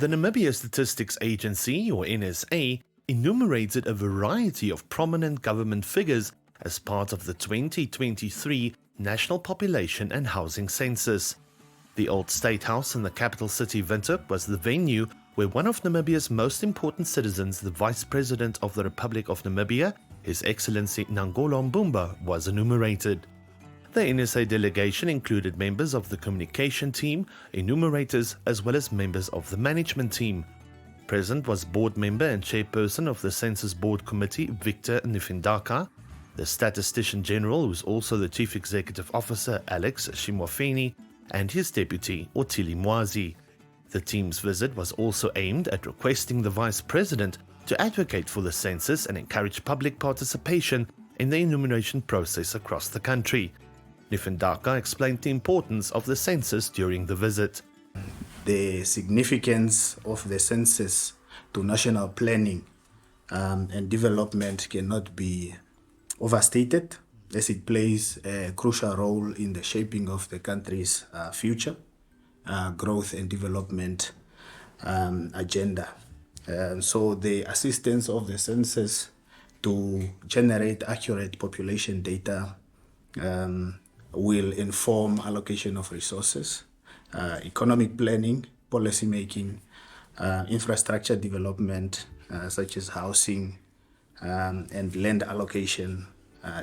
The Namibia Statistics Agency, or NSA, enumerated a variety of prominent government figures as part of the 2023 National Population and Housing Census. The Old State House in the capital city Windhoek was the venue where one of Namibia's most important citizens, the Vice President of the Republic of Namibia, His Excellency Nangolo Mbumba, was enumerated. The NSA delegation included members of the communication team, enumerators, as well as members of the management team. Present was board member and chairperson of the Census Board Committee, Victor Nifindaka, the Statistician General, who is also the Chief Executive Officer, Alex Shimwafeni, and his deputy, Otili Mwazi. The team's visit was also aimed at requesting the Vice President to advocate for the census and encourage public participation in the enumeration process across the country. Nifindaka explained the importance of the census during the visit. The significance of the census to national planning and development cannot be overstated, as it plays a crucial role in the shaping of the country's future growth and development agenda. So the assistance of the census to generate accurate population data will inform allocation of resources, economic planning, policy making, infrastructure development such as housing and land allocation,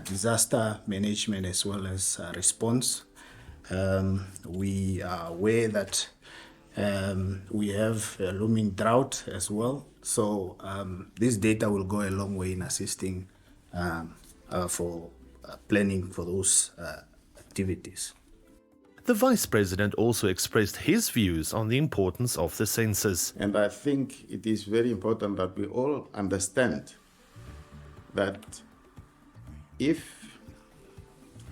disaster management as well as response. We are aware that we have a looming drought as well, so this data will go a long way in assisting for planning for those activities. The Vice President also expressed his views on the importance of the census. And I think it is very important that we all understand that if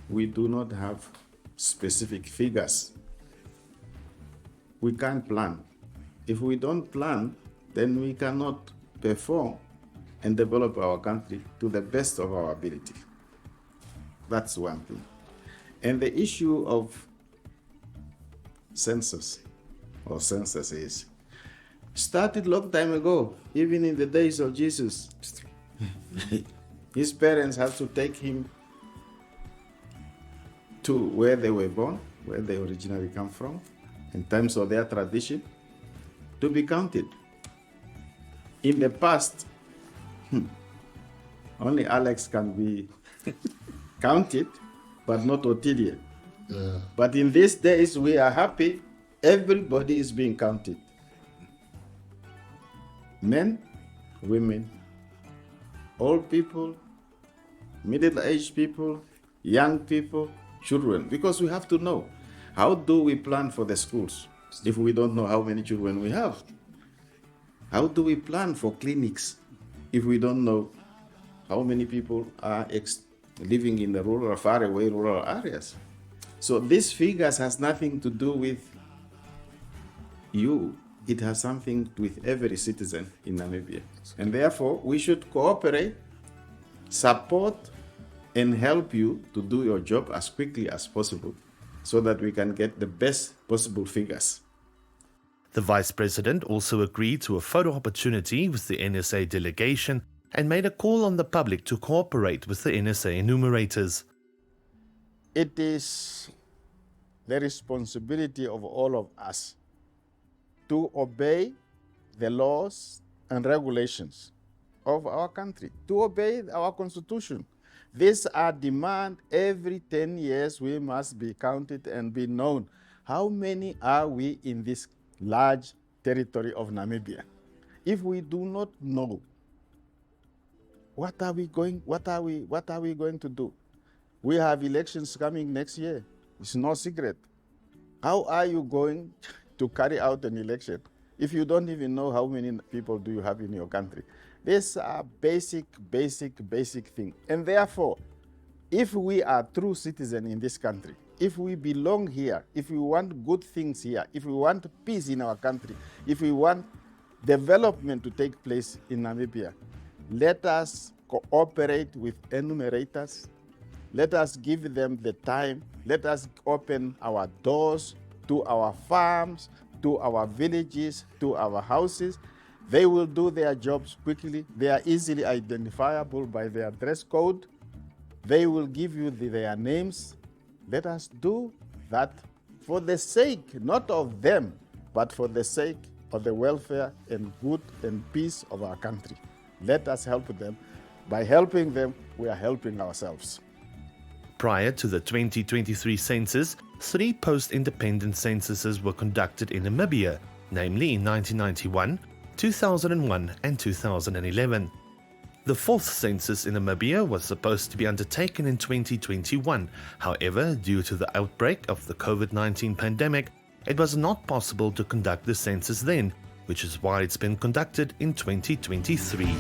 we do not have specific figures, we can't plan. If we don't plan, then we cannot perform and develop our country to the best of our ability. That's one thing. And the issue of census or censuses started long time ago, even in the days of Jesus. His parents had to take him to where they were born, where they originally come from, in terms of their tradition, to be counted. In the past, only Alex can be counted, but not Otilia. Yeah. But in these days, we are happy everybody is being counted. Men, women, old people, middle-aged people, young people, children, because we have to know, how do we plan for the schools if we don't know how many children we have? How do we plan for clinics if we don't know how many people are living in the rural, faraway rural areas? So these figures has nothing to do with you. It has something with every citizen in Namibia. And therefore, we should cooperate, support, and help you to do your job as quickly as possible so that we can get the best possible figures. The Vice President also agreed to a photo opportunity with the NSA delegation and made a call on the public to cooperate with the NSA enumerators. It is the responsibility of all of us to obey the laws and regulations of our country, to obey our constitution. These are demands. Every 10 years we must be counted and be known. How many are we in this large territory of Namibia? If we do not know, what are we going to do? We have elections coming next year. It's no secret. How are you going to carry out an election if you don't even know how many people do you have in your country? These are basic things. And therefore, if we are true citizens in this country, if we belong here, if we want good things here, if we want peace in our country, if we want development to take place in Namibia, let us cooperate with enumerators. Let us give them the time. Let us open our doors to our farms, to our villages, to our houses. They will do their jobs quickly. They are easily identifiable by their dress code. They will give you their names. Let us do that for the sake, not of them, but for the sake of the welfare and good and peace of our country. Let us help them. By helping them, we are helping ourselves. Prior to the 2023 census, 3 post-independent censuses were conducted in Namibia, namely in 1991, 2001 and 2011. The 4th census in Namibia was supposed to be undertaken in 2021. However, due to the outbreak of the COVID-19 pandemic, it was not possible to conduct the census then, which is why it's been conducted in 2023.